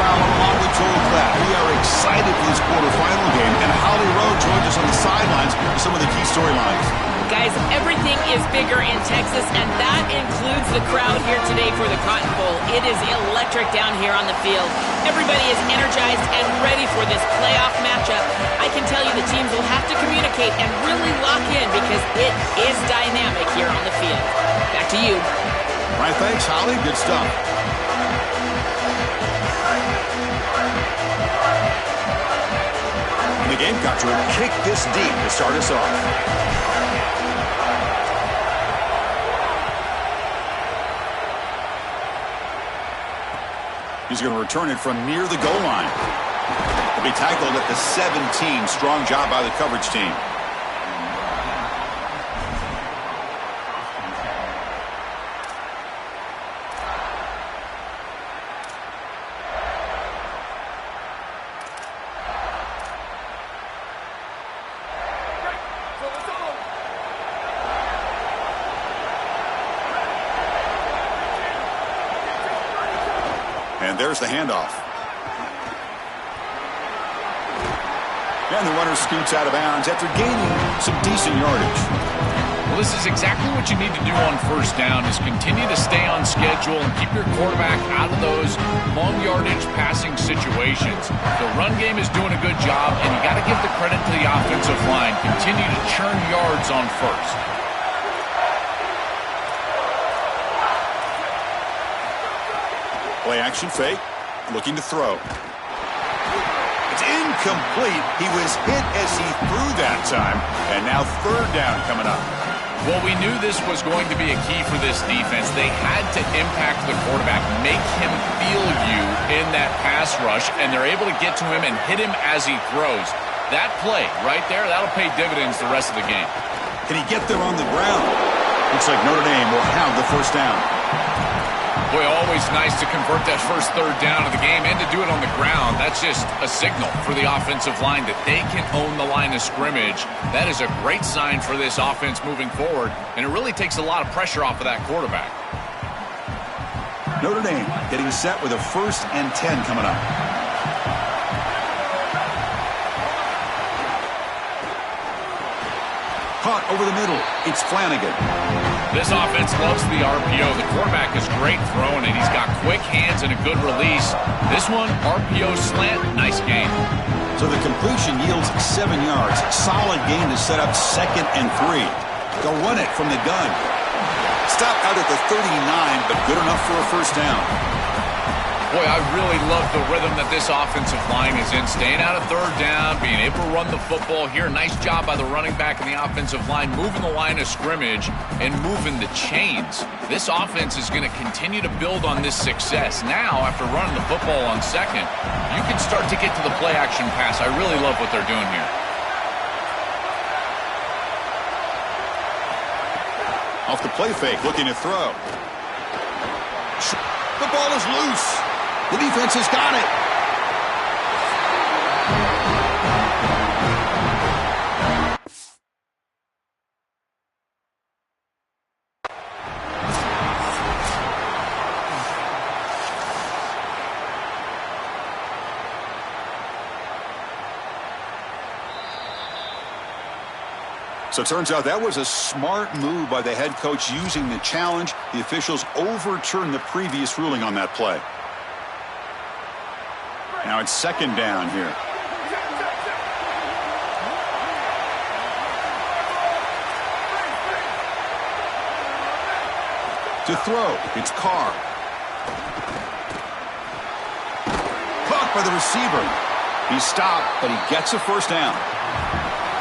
Fowler along with Joel Klatt. We are excited for this quarterfinal game, and Holly Rowe joins us on the sidelines for some of the key storylines. Guys, everything is bigger in Texas, and that includes the crowd here today for the Cotton Bowl. It is electric down here on the field. Everybody is energized and ready for this playoff matchup. I can tell you the teams will have to communicate and really lock in because it is dynamic here on the field. Back to you. All right, thanks, Holly. Good stuff. And the Gamecocks will kick this deep to start us off. He's going to return it from near the goal line. He'll be tackled at the 17. Strong job by the coverage team. And there's the handoff. And the runner scoots out of bounds after gaining some decent yardage. Well, this is exactly what you need to do on first down is continue to stay on schedule and keep your quarterback out of those long yardage passing situations. The run game is doing a good job, and you got to give the credit to the offensive line. Continue to churn yards on first. Play action fake, looking to throw. It's incomplete. He was hit as he threw that time, and now third down coming up. Well, we knew this was going to be a key for this defense. They had to impact the quarterback, make him feel you in that pass rush, and they're able to get to him and hit him as he throws. That play right there, that'll pay dividends the rest of the game. Can he get there on the ground? Looks like Notre Dame will have the first down. Boy, always nice to convert that first third down of the game and to do it on the ground. That's just a signal for the offensive line that they can own the line of scrimmage. That is a great sign for this offense moving forward, and it really takes a lot of pressure off of that quarterback. Notre Dame getting set with a 1st and 10 coming up. Caught over the middle. It's Flanagan. This offense loves the RPO. The quarterback is great throwing it. He's got quick hands and a good release. This one, RPO slant, nice gain. So the completion yields 7 yards. Solid gain to set up 2nd and 3. They'll run it from the gun. Stop out at the 39, but good enough for a first down. Boy, I really love the rhythm that this offensive line is in. Staying out of third down, being able to run the football here. Nice job by the running back and the offensive line, moving the line of scrimmage and moving the chains. This offense is going to continue to build on this success. Now, after running the football on 2nd, you can start to get to the play-action pass. I really love what they're doing here. Off the play fake, looking to throw. The ball is loose. The defense has got it. So it turns out that was a smart move by the head coach using the challenge. The officials overturned the previous ruling on that play. Now it's 2nd down here. To throw, it's Carr. Caught by the receiver. He's stopped, but he gets a first down.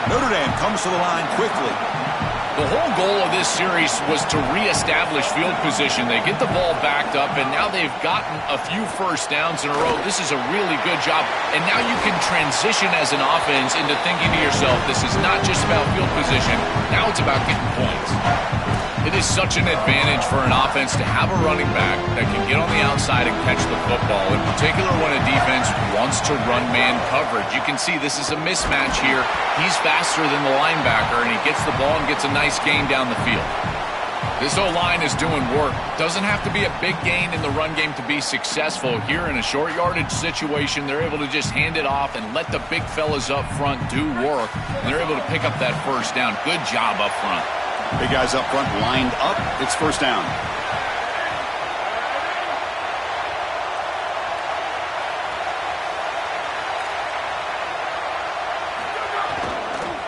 Notre Dame comes to the line quickly. The whole goal of this series was to reestablish field position. They get the ball backed up, and now they've gotten a few first downs in a row. This is a really good job, and now you can transition as an offense into thinking to yourself, this is not just about field position. Now it's about getting points. It is such an advantage for an offense to have a running back that can get on the outside and catch the football, in particular when a defense wants to run man coverage. You can see this is a mismatch here. He's faster than the linebacker, and he gets the ball and gets a nice gain down the field. This O-line is doing work. Doesn't have to be a big gain in the run game to be successful. Here in a short yardage situation, they're able to just hand it off and let the big fellas up front do work. And they're able to pick up that first down. Good job up front. Big guys up front lined up. It's first down.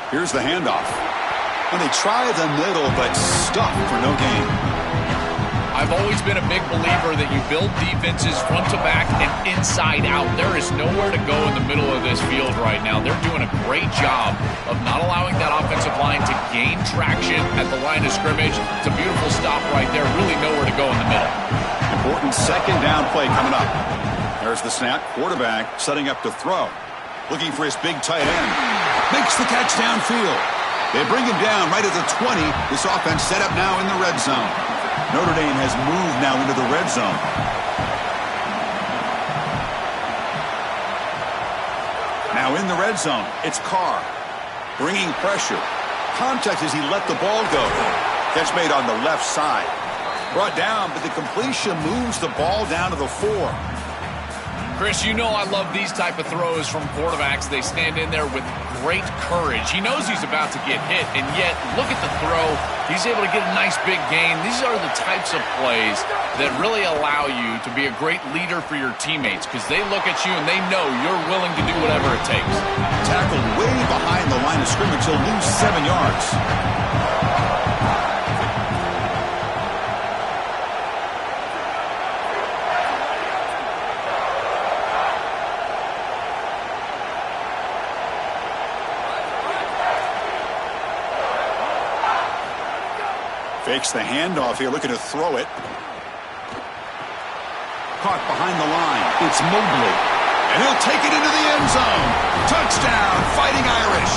Here's the handoff. And they try the middle, but stuck for no gain. I've always been a big believer that you build defenses front to back and inside out. There is nowhere to go in the middle of this field right now. They're doing a great job of not allowing that offensive line to gain traction at the line of scrimmage. It's a beautiful stop right there. Really nowhere to go in the middle. Important second down play coming up. There's the snap. Quarterback setting up to throw. Looking for his big tight end. Makes the catch downfield. They bring him down right at the 20. This offense set up now in the red zone. Notre Dame has moved now into the red zone. Now in the red zone, it's Carr. Bringing pressure. Contact as he let the ball go. Catch made on the left side. Brought down, but the completion moves the ball down to the 4. Chris, you know I love these type of throws from quarterbacks. They stand in there with great courage. He knows he's about to get hit, and yet, look at the throw. He's able to get a nice big gain. These are the types of plays that really allow you to be a great leader for your teammates because they look at you and they know you're willing to do whatever it takes. Tackled way behind the line of scrimmage. He'll lose 7 yards. Fakes the handoff here, looking to throw it. Caught behind the line. It's Mobley. And he'll take it into the end zone. Touchdown, Fighting Irish.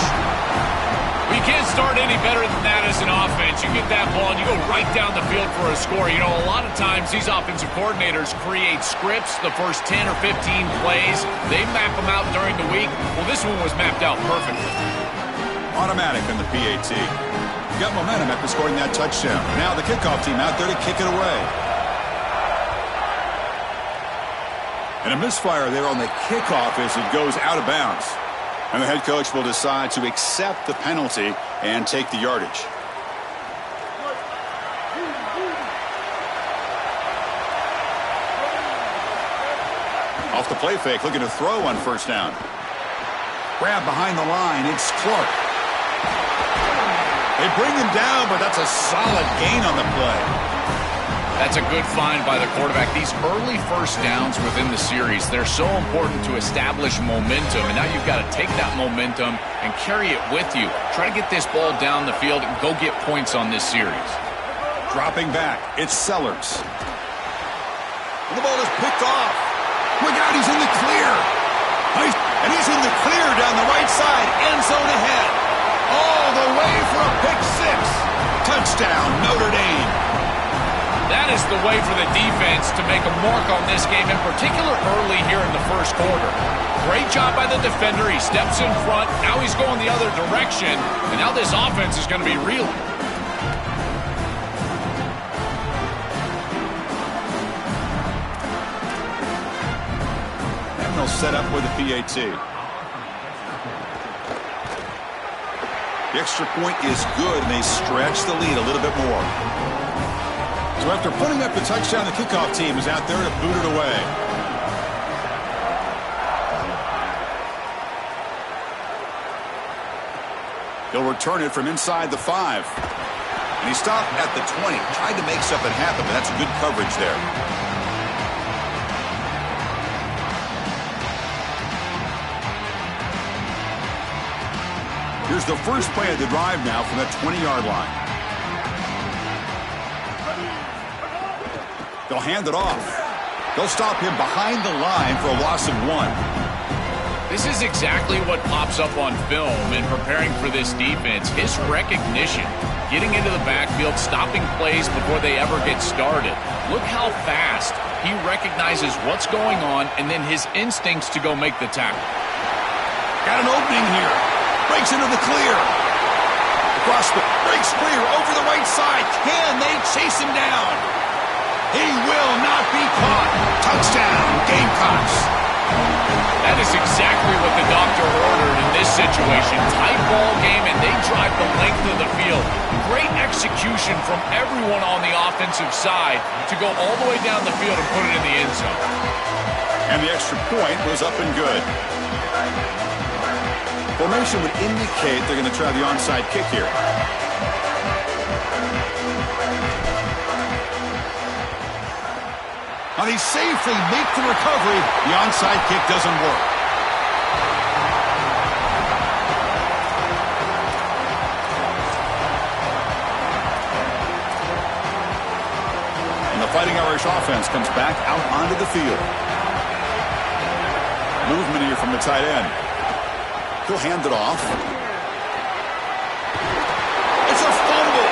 We can't start any better than that as an offense. You get that ball and you go right down the field for a score. You know, a lot of times these offensive coordinators create scripts, the first 10 or 15 plays. They map them out during the week. Well, this one was mapped out perfectly. Automatic in the PAT. Got momentum after scoring that touchdown. Now the kickoff team out there to kick it away. And a misfire there on the kickoff as it goes out of bounds. And the head coach will decide to accept the penalty and take the yardage. Off the play fake, looking to throw on first down. Grab behind the line, it's Clark. They bring him down, but that's a solid gain on the play. That's a good find by the quarterback. These early first downs within the series, they're so important to establish momentum. And now you've got to take that momentum and carry it with you. Try to get this ball down the field and go get points on this series. Dropping back, it's Sellers. And the ball is picked off. Look out, he's in the clear. And he's in the clear down the right side, end zone ahead. All the way for a pick six. Touchdown, Notre Dame. That is the way for the defense to make a mark on this game, in particular early here in the first quarter. Great job by the defender. He steps in front. Now he's going the other direction. And now this offense is going to be reeling. And they'll set up with a PAT. The extra point is good, and they stretch the lead a little bit more. So after putting up the touchdown, the kickoff team is out there to boot it away. He'll return it from inside the 5. And he stopped at the 20. Tried to make something happen, but that's good coverage there. Here's the first play of the drive now from the 20-yard line. They'll hand it off. They'll stop him behind the line for a loss of 1. This is exactly what pops up on film in preparing for this defense. His recognition, getting into the backfield, stopping plays before they ever get started. Look how fast he recognizes what's going on and then his instincts to go make the tackle. Got an opening here. Breaks into the clear. The breaks clear over the right side. Can they chase him down? He will not be caught. Touchdown, Gamecocks. That is exactly what the doctor ordered in this situation. Tight ball game, and they drive the length of the field. Great execution from everyone on the offensive side to go all the way down the field and put it in the end zone. And the extra point was up and good. Formation would indicate they're going to try the onside kick here. Now they safely make the recovery. The onside kick doesn't work. And the Fighting Irish offense comes back out onto the field. Movement here from the tight end. He'll hand it off. It's a fumble.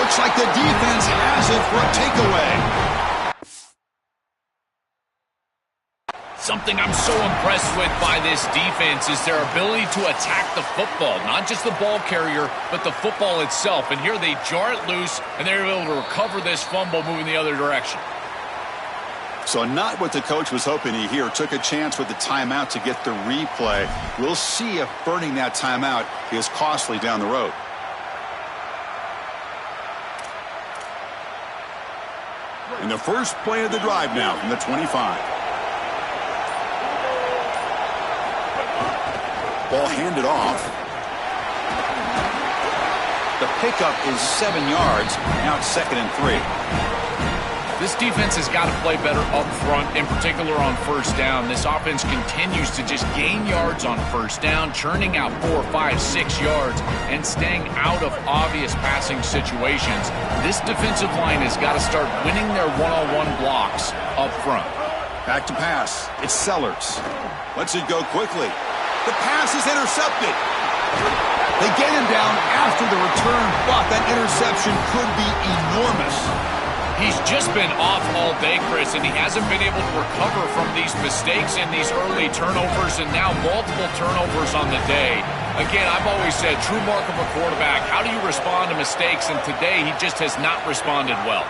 Looks like the defense has it for a takeaway. Something I'm so impressed with by this defense is their ability to attack the football. Not just the ball carrier, but the football itself. And here they jar it loose, and they're able to recover this fumble moving the other direction. So not what the coach was hoping to hear. Took a chance with the timeout to get the replay. We'll see if burning that timeout is costly down the road. And the first play of the drive now from the 25. Ball handed off. The pickup is 7 yards. Now it's 2nd and 3. This defense has got to play better up front, in particular on first down. This offense continues to just gain yards on first down, churning out 4, 5, 6 yards, and staying out of obvious passing situations. This defensive line has got to start winning their one-on-one blocks up front. Back to pass. It's Sellers. Lets it go quickly. The pass is intercepted. They get him down after the return, but that interception could be enormous. He's just been off all day, Chris, and he hasn't been able to recover from these mistakes and these early turnovers, and now multiple turnovers on the day. Again, I've always said, true mark of a quarterback, how do you respond to mistakes? And today, he just has not responded well.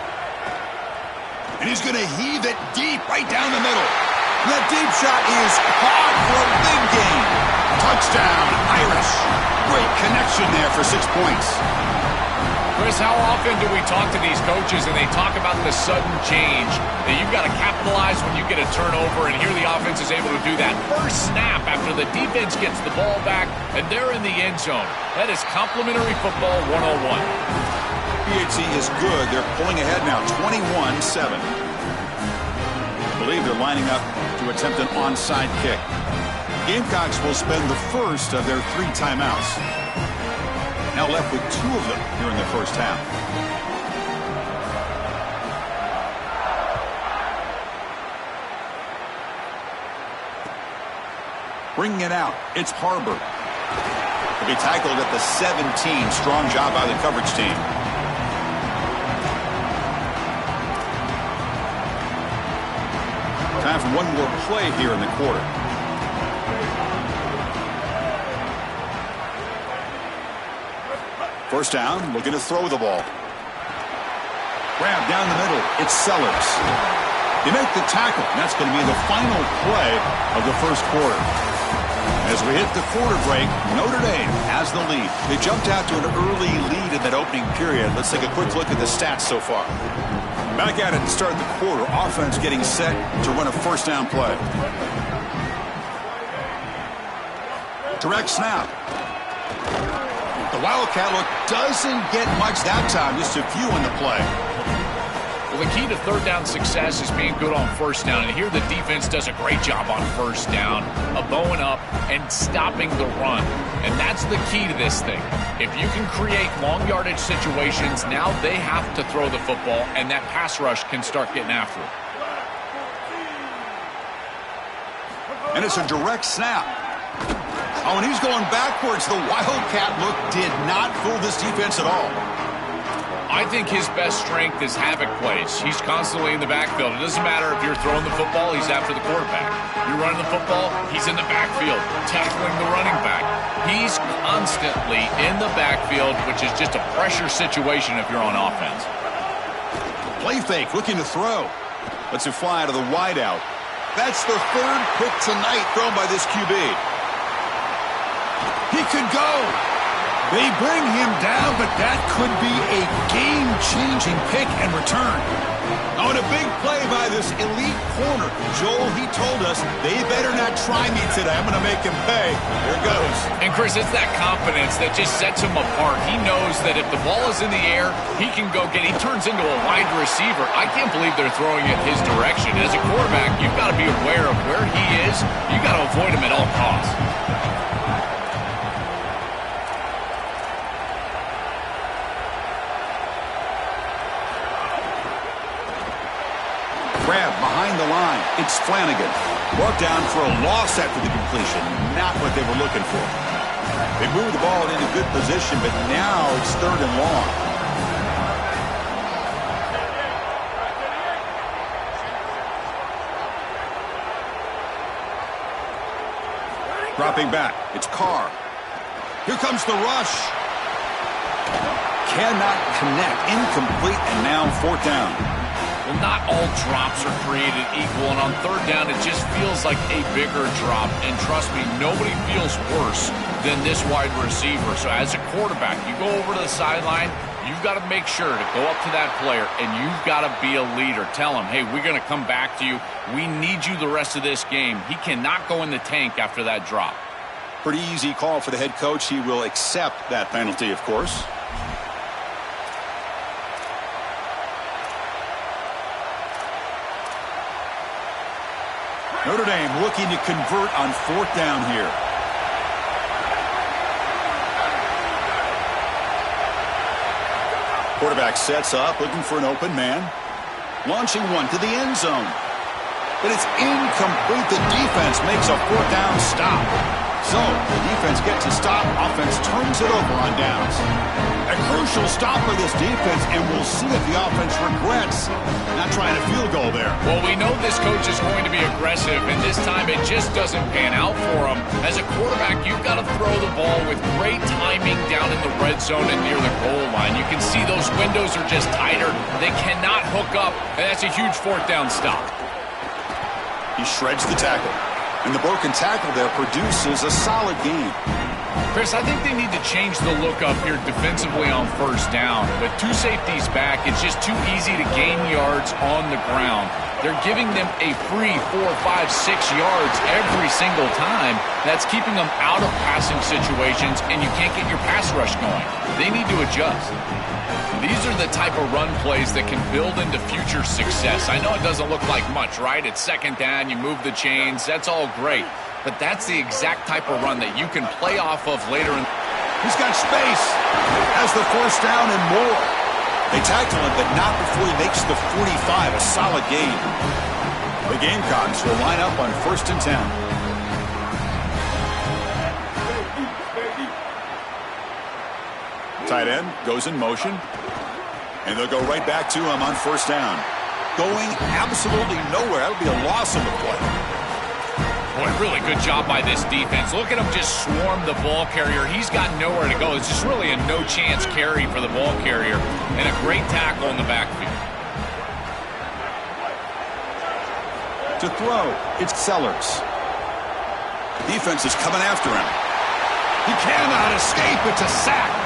And he's going to heave it deep right down the middle. The deep shot is caught for a big gain. Touchdown, Irish. Great connection there for 6 points. Chris, how often do we talk to these coaches and they talk about the sudden change, that you've got to capitalize when you get a turnover, and here the offense is able to do that. First snap after the defense gets the ball back, and they're in the end zone. That is complimentary football 101. PHC is good. They're pulling ahead now, 21-7. I believe they're lining up to attempt an onside kick. Gamecocks will spend the first of their 3 timeouts. Now left with 2 of them here in the first half. Bringing it out, it's Harbor. He'll be tackled at the 17. Strong job by the coverage team. Time for one more play here in the quarter. First down, looking to throw the ball. Grab down the middle, it's Sellers. They make the tackle, and that's going to be the final play of the first quarter. As we hit the quarter break, Notre Dame has the lead. They jumped out to an early lead in that opening period. Let's take a quick look at the stats so far. Back at it to start the quarter. Offense getting set to run a first down play. Direct snap. The Wildcat look doesn't get much that time, just a few in the play. Well, the key to third down success is being good on first down, and here the defense does a great job on first down, bowing up and stopping the run. And that's the key to this thing. If you can create long yardage situations, now they have to throw the football, and that pass rush can start getting after it. And it's a direct snap. Oh, and he's going backwards. The Wildcat look did not fool this defense at all. I think his best strength is havoc plays. He's constantly in the backfield. It doesn't matter if you're throwing the football, he's after the quarterback. You're running the football, he's in the backfield, tackling the running back. He's constantly in the backfield, which is just a pressure situation if you're on offense. Play fake, looking to throw. Lets it fly to the wideout. That's the third pick tonight thrown by this QB. He could go. They bring him down, but that could be a game-changing pick and return. Oh, and a big play by this elite corner. Joel, he told us, they better not try me today. I'm going to make him pay. Here goes. And, Chris, it's that confidence that just sets him apart. He knows that if the ball is in the air, he can go get it. He turns into a wide receiver. I can't believe they're throwing it his direction. As a quarterback, you've got to be aware of where he is. You've got to avoid him at all costs. Grab behind the line. It's Flanagan. Brought down for a loss after the completion. Not what they were looking for. They moved the ball into good position, but now it's 3rd and long. Dropping back. It's Carr. Here comes the rush. Cannot connect. Incomplete, and now 4th down. Well, not all drops are created equal, and on 3rd down, it just feels like a bigger drop. And trust me, nobody feels worse than this wide receiver. So as a quarterback, you go over to the sideline, you've got to make sure to go up to that player, and you've got to be a leader. Tell him, hey, we're going to come back to you. We need you the rest of this game. He cannot go in the tank after that drop. Pretty easy call for the head coach. He will accept that penalty, of course. Notre Dame looking to convert on 4th down here. Quarterback sets up, looking for an open man. Launching one to the end zone. But it's incomplete. The defense makes a 4th down stop. So, the defense gets a stop. Offense turns it over on downs. A crucial stop for this defense, and we'll see if the offense regrets not trying a field goal there. Well, we know this coach is going to be aggressive, and this time it just doesn't pan out for him. As a quarterback, you've got to throw the ball with great timing down in the red zone and near the goal line. You can see those windows are just tighter. They cannot hook up, and that's a huge 4th down stop. He shreds the tackle. And the broken tackle there produces a solid gain. Chris, I think they need to change the look up here defensively on 1st down. With 2 safeties back, it's just too easy to gain yards on the ground. They're giving them a free 4, 5, 6 yards every single time. That's keeping them out of passing situations, and you can't get your pass rush going. They need to adjust. These are the type of run plays that can build into future success. I know it doesn't look like much, right? It's 2nd down, you move the chains, that's all great. But that's the exact type of run that you can play off of later. He's got space. Has the 1st down and more. They tackle him, but not before he makes the 45, a solid gain. The Gamecocks will line up on 1st and 10. Tight end goes in motion. And they'll go right back to him on 1st down. Going absolutely nowhere. That'll be a loss in the play. Boy, really good job by this defense. Look at him just swarm the ball carrier. He's got nowhere to go. It's just really a no-chance carry for the ball carrier. And a great tackle in the backfield. To throw, it's Sellers. Defense is coming after him. He cannot escape. It's a sack.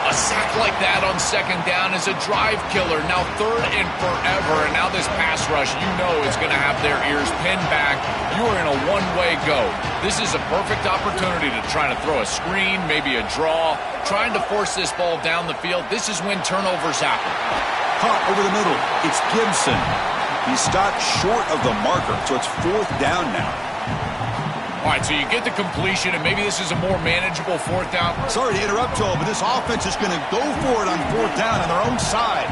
A sack like that on 2nd down is a drive killer. Now 3rd and forever, and now this pass rush, you know, is going to have their ears pinned back. You are in a one-way go. This is a perfect opportunity to try to throw a screen, maybe a draw, trying to force this ball down the field. This is when turnovers happen. Caught over the middle. It's Gibson. He stopped short of the marker, so it's 4th down now. All right, so you get the completion, and maybe this is a more manageable 4th down. Sorry to interrupt, Joel, but this offense is going to go for it on 4th down on their own side.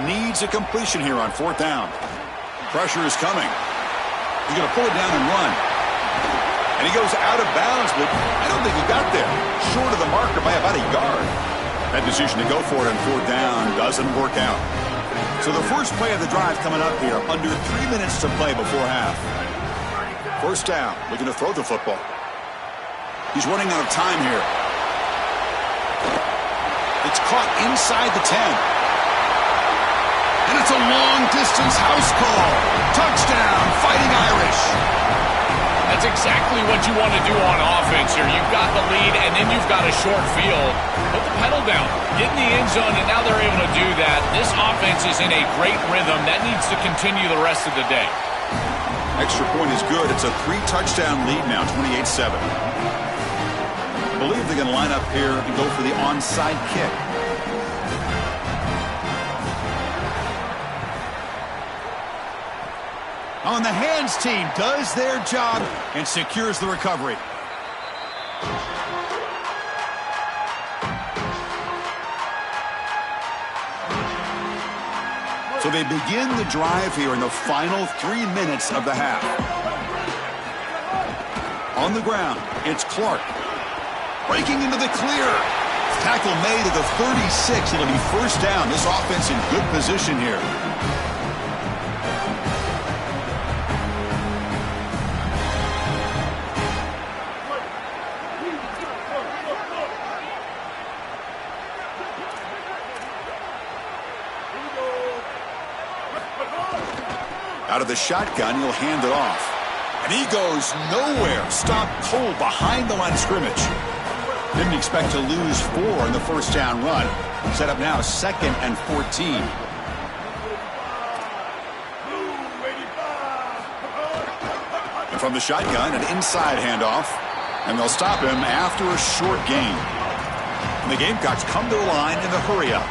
Needs a completion here on 4th down. Pressure is coming. He's going to pull it down and run. And he goes out of bounds, but I don't think he got there. Short of the marker by about a yard. That decision to go for it on 4th down doesn't work out. So the first play of the drive coming up here, under 3 minutes to play before half. 1st down, looking to throw the football. He's running out of time here. It's caught inside the 10. And it's a long-distance house call. Touchdown, Fighting Irish. That's exactly what you want to do on offense here. You've got the lead, and then you've got a short field. Put the pedal down. Get in the end zone, and now they're able to do that. This offense is in a great rhythm. That needs to continue the rest of the day. Extra point is good. It's a 3-touchdown lead now, 28-7. I believe they're going to line up here and go for the onside kick. On the hands team does their job and secures the recovery. So they begin the drive here in the final 3 minutes of the half. On the ground, it's Clark. Breaking into the clear. Tackle made at the 36. It'll be 1st down. This offense in good position here. Out of the shotgun, he'll hand it off. And he goes nowhere. Stopped cold behind the line of scrimmage. Didn't expect to lose 4 in the 1st down run. Set up now 2nd and 14. And from the shotgun, an inside handoff. And they'll stop him after a short gain. And the Gamecocks come to the line in the hurry-up.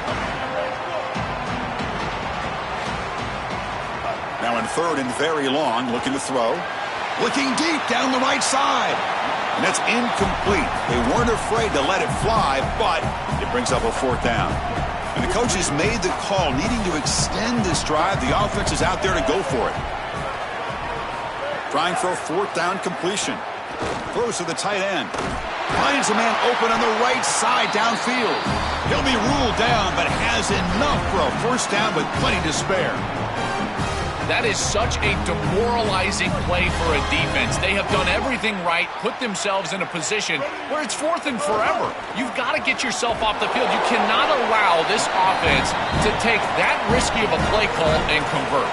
Now in 3rd and very long, looking to throw. Looking deep down the right side. And that's incomplete. They weren't afraid to let it fly, but it brings up a 4th down. And the coaches made the call, needing to extend this drive. The offense is out there to go for it. Trying for a 4th down completion. Throws to the tight end. Finds a man open on the right side downfield. He'll be ruled down, but has enough for a 1st down with plenty to spare. That is such a demoralizing play for a defense. They have done everything right, put themselves in a position where it's 4th and forever. You've got to get yourself off the field. You cannot allow this offense to take that risky of a play call and convert.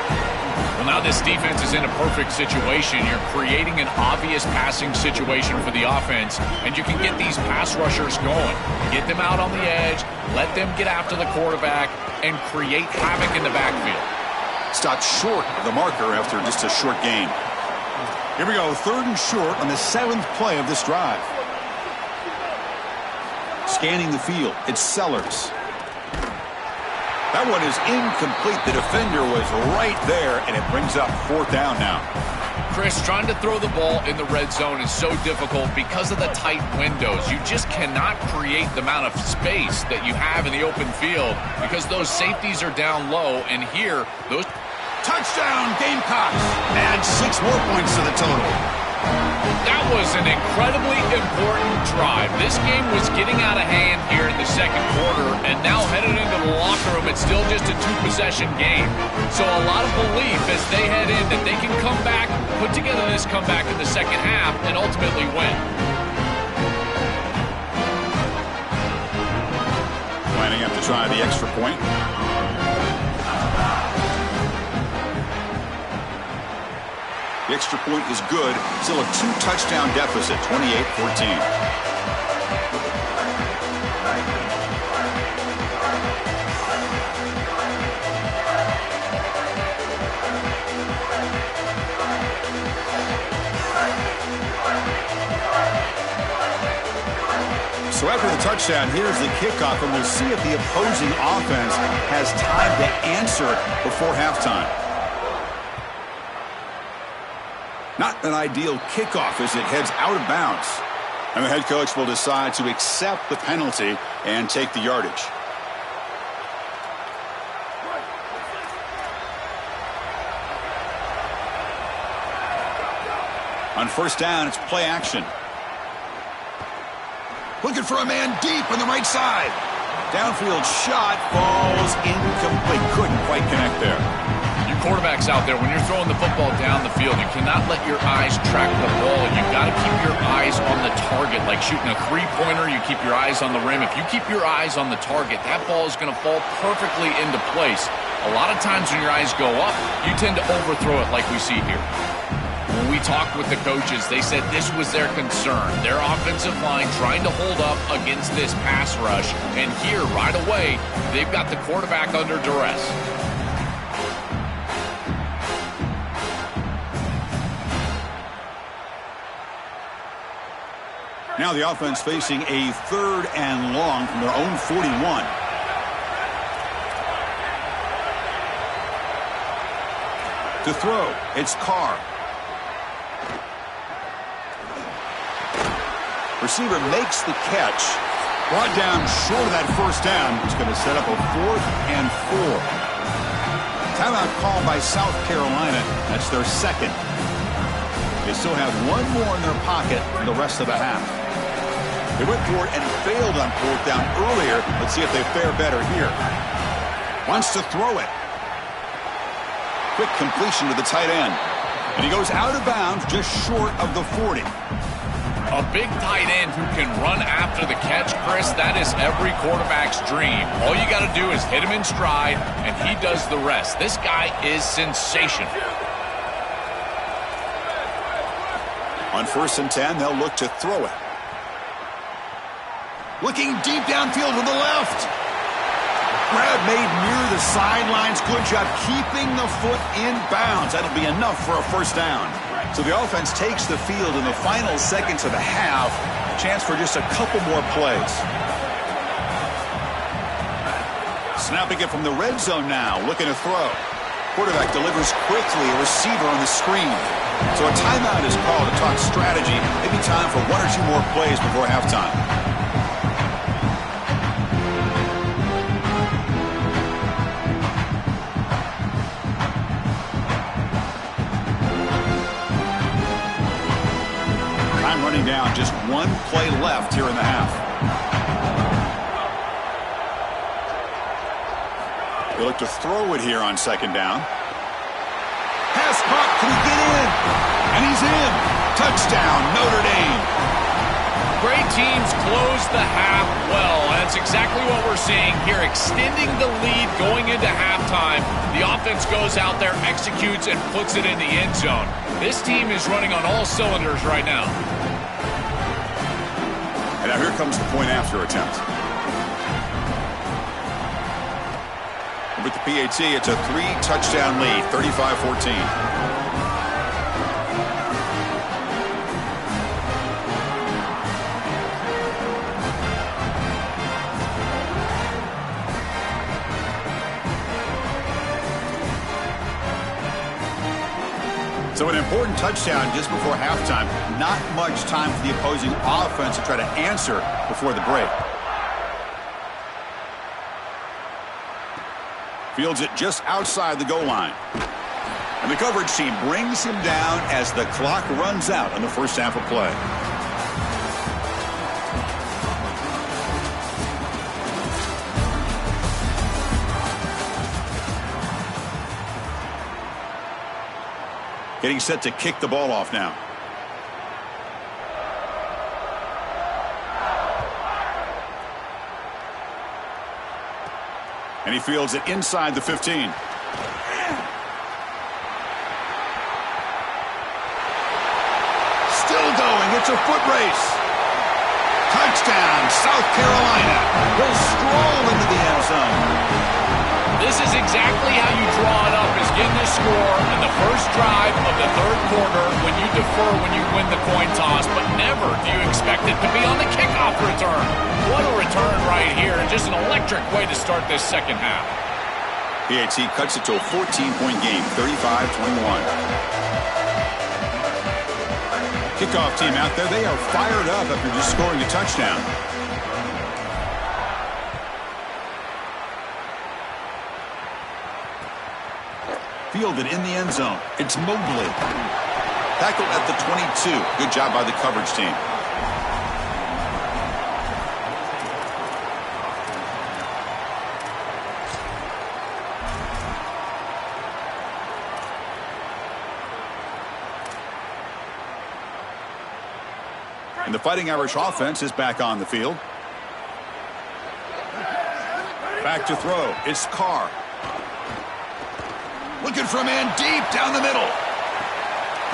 Well, now this defense is in a perfect situation. You're creating an obvious passing situation for the offense, and you can get these pass rushers going. Get them out on the edge, let them get after the quarterback, and create havoc in the backfield. Stopped short of the marker after just a short gain. Here we go, 3rd and short on the 7th play of this drive. Scanning the field, it's Sellers. That one is incomplete. The defender was right there, and it brings up 4th down now. Chris, trying to throw the ball in the red zone is so difficult because of the tight windows. You just cannot create the amount of space that you have in the open field because those safeties are down low, and here, those... Touchdown, Gamecocks! Add 6 more points to the total. That was an incredibly important drive. This game was getting out of hand here in the 2nd quarter, and now headed into the locker room, it's still just a 2-possession game. So a lot of belief as they head in that they can come back, put together this comeback in the 2nd half, and ultimately win. Lining up to try the extra point. The extra point is good. Still a 2-touchdown deficit, 28-14. So after the touchdown, here's the kickoff, and we'll see if the opposing offense has time to answer before halftime. Not an ideal kickoff as it heads out of bounds. And the head coach will decide to accept the penalty and take the yardage. On first down, it's play action. Looking for a man deep on the right side. Downfield shot falls incomplete. Couldn't quite connect there. You quarterbacks out there, when you're throwing the football down the field, you cannot let your eyes track the ball. You've got to keep your eyes on the target. Like shooting a three-pointer, you keep your eyes on the rim. If you keep your eyes on the target, that ball is going to fall perfectly into place. A lot of times when your eyes go up, you tend to overthrow it like we see here. When we talked with the coaches, they said this was their concern. Their offensive line trying to hold up against this pass rush. And here, right away, they've got the quarterback under duress. Now the offense facing a 3rd and long from their own 41. To throw, it's Carr. Receiver makes the catch. Brought down short of that first down. It's going to set up a 4th and 4. Timeout called by South Carolina. That's their 2nd. They still have one more in their pocket for the rest of the half. They went for it and failed on 4th down earlier. Let's see if they fare better here. Wants to throw it. Quick completion to the tight end. And he goes out of bounds just short of the 40. A big tight end who can run after the catch, Chris, that is every quarterback's dream. All you got to do is hit him in stride, and he does the rest. This guy is sensational. On 1st and 10, they'll look to throw it. Looking deep downfield to the left. Grab made near the sidelines. Good job keeping the foot in bounds. That'll be enough for a first down. So the offense takes the field in the final seconds of the half. Chance for just a couple more plays. Snapping it from the red zone now. Looking to throw. Quarterback delivers quickly. A receiver on the screen. So a timeout is called to talk strategy. Maybe time for 1 or 2 more plays before halftime. Running down, just 1 play left here in the half. They look to throw it here on 2nd down. Pass caught, can he get in? And he's in. Touchdown, Notre Dame. Great teams close the half well, and it's exactly what we're seeing here, extending the lead going into halftime. The offense goes out there, executes, and puts it in the end zone. This team is running on all cylinders right now. And now here comes the point after attempt. And with the PAT, it's a 3-touchdown lead, 35-14. So an important touchdown just before halftime. Not much time for the opposing offense to try to answer before the break. Fields it just outside the goal line. And the coverage team brings him down as the clock runs out on the first half of play. Getting set to kick the ball off now. And he fields it inside the 15. Still going. It's a foot race. Touchdown, South Carolina. Will stroll into the end zone. This is exactly how you draw it up, is getting the score in the first drive of the 3rd quarter when you defer, when you win the coin toss, but never do you expect it to be on the kickoff return. What a return right here, and just an electric way to start this second half. PAT cuts it to a 14-point game, 35-21. Kickoff team out there, they are fired up after just scoring a touchdown. Fielded in the end zone. It's Mobley. Tackled at the 22. Good job by the coverage team. And the Fighting Irish offense is back on the field. Back to throw. It's Carr. Looking for a man deep down the middle.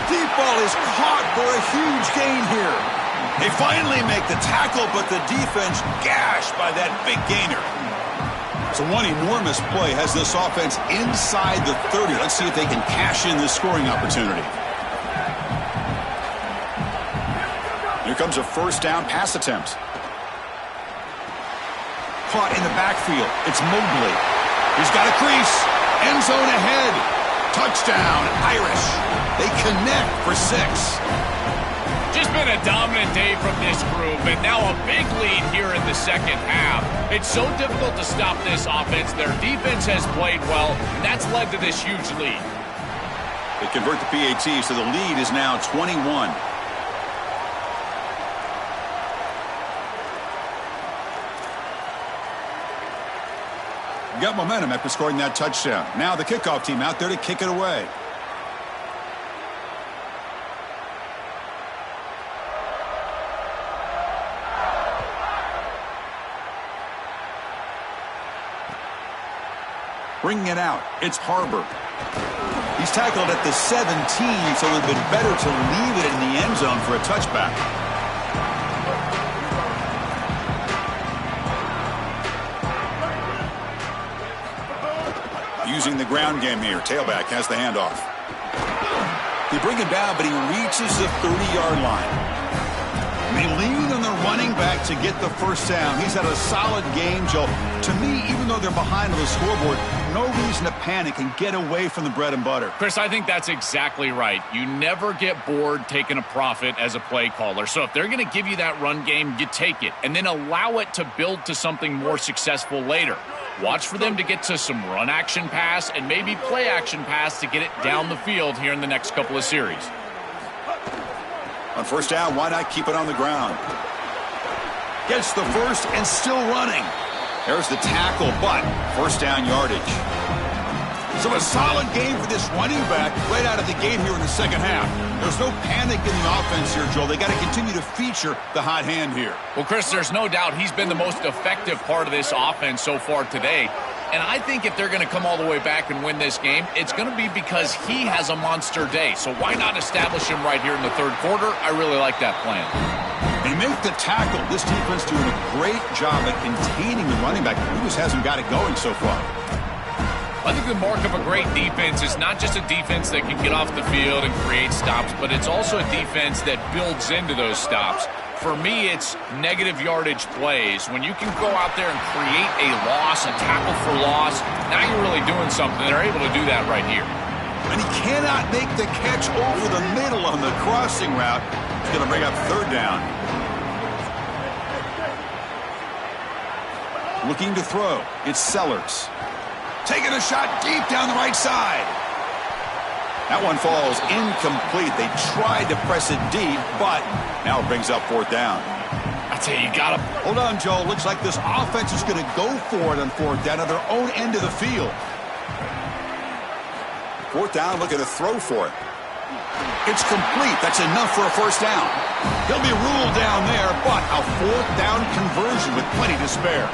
Deep ball is caught for a huge gain here. They finally make the tackle, but the defense gashed by that big gainer. So one enormous play has this offense inside the 30. Let's see if they can cash in this scoring opportunity. Here comes a first down pass attempt. Caught in the backfield. It's Mobley. He's got a crease. End zone ahead. Touchdown, Irish. They connect for 6. Just been a dominant day from this group, and now a big lead here in the second half. It's so difficult to stop this offense. Their defense has played well, and that's led to this huge lead. They convert the PAT, so the lead is now 21. Got momentum after scoring that touchdown. Now the kickoff team out there to kick it away. Bringing it out, it's Harbor. He's tackled at the 17, so it would have been better to leave it in the end zone for a touchback. Using the ground game here. Tailback has the handoff. They bring him down, but he reaches the 30-yard line. And they lean on the running back to get the first down. He's had a solid game, Joe. To me, even though they're behind on the scoreboard, no reason to panic and get away from the bread and butter. Chris, I think that's exactly right. You never get bored taking a profit as a play caller. So if they're going to give you that run game, you take it. And then allow it to build to something more successful later. Watch for them to get to some run action pass and maybe play action pass to get it down the field here in the next couple of series. On first down, why not keep it on the ground? Gets the first and still running. There's the tackle, but first down yardage. So a solid game for this running back right out of the gate here in the second half. There's no panic in the offense here, Joe. They got to continue to feature the hot hand here. Well, Chris, there's no doubt he's been the most effective part of this offense so far today. And I think if they're going to come all the way back and win this game, it's going to be because he has a monster day. So why not establish him right here in the third quarter? I really like that plan. They make the tackle. This defense doing a great job at containing the running back. He just hasn't got it going so far. I think the mark of a great defense is not just a defense that can get off the field and create stops, but it's also a defense that builds into those stops. For me, it's negative yardage plays. When you can go out there and create a loss, a tackle for loss, now you're really doing something. They're able to do that right here. And he cannot make the catch over the middle on the crossing route. He's going to bring up third down. Looking to throw. It's Sellers. Taking a shot deep down the right side. That one falls incomplete. They tried to press it deep, but now it brings up fourth down. I tell you, you got to... Hold on, Joe. Looks like this offense is going to go for it on fourth down at their own end of the field. Fourth down, looking to throw for it. It's complete. That's enough for a first down. He'll be ruled down there, but a fourth down conversion with plenty to spare.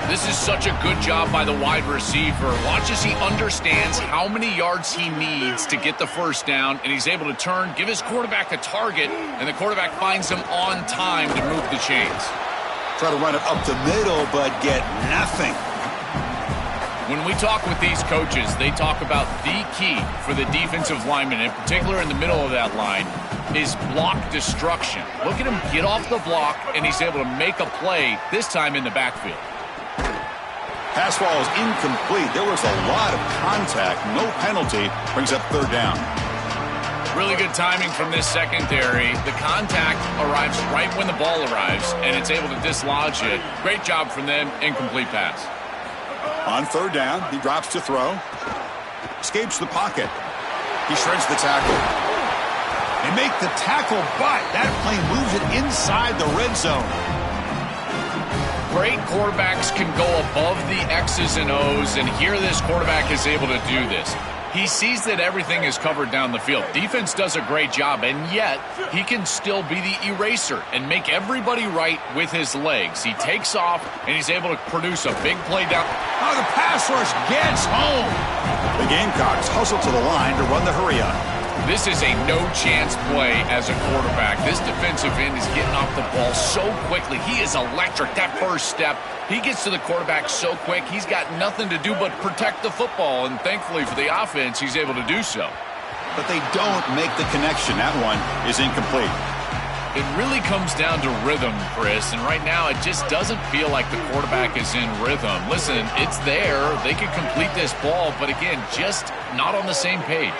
This is such a good job by the wide receiver. Watch as he understands how many yards he needs to get the first down, and he's able to turn, give his quarterback a target, and the quarterback finds him on time to move the chains. Try to run it up the middle, but get nothing. When we talk with these coaches, they talk about the key for the defensive lineman, in particular in the middle of that line, is block destruction. Look at him get off the block, and he's able to make a play, this time in the backfield. Pass ball is incomplete. There was a lot of contact. No penalty. Brings up third down. Really good timing from this secondary. The contact arrives right when the ball arrives, and it's able to dislodge it. Great job from them. Incomplete pass. On third down, he drops to throw. Escapes the pocket. He shreds the tackle. They make the tackle, but that play moves it inside the red zone. Great quarterbacks can go above the X's and O's, and here this quarterback is able to do this. He sees that everything is covered down the field. Defense does a great job, and yet he can still be the eraser and make everybody right with his legs. He takes off, and he's able to produce a big play down. Oh, the pass rush gets home. The Gamecocks hustle to the line to run the hurry-up. This is a no-chance play as a quarterback. This defensive end is getting off the ball so quickly. He is electric. That first step, he gets to the quarterback so quick, he's got nothing to do but protect the football, and thankfully for the offense, he's able to do so. But they don't make the connection. That one is incomplete. It really comes down to rhythm, Chris, and right now it just doesn't feel like the quarterback is in rhythm. Listen, it's there. They could complete this ball, but again, just not on the same page.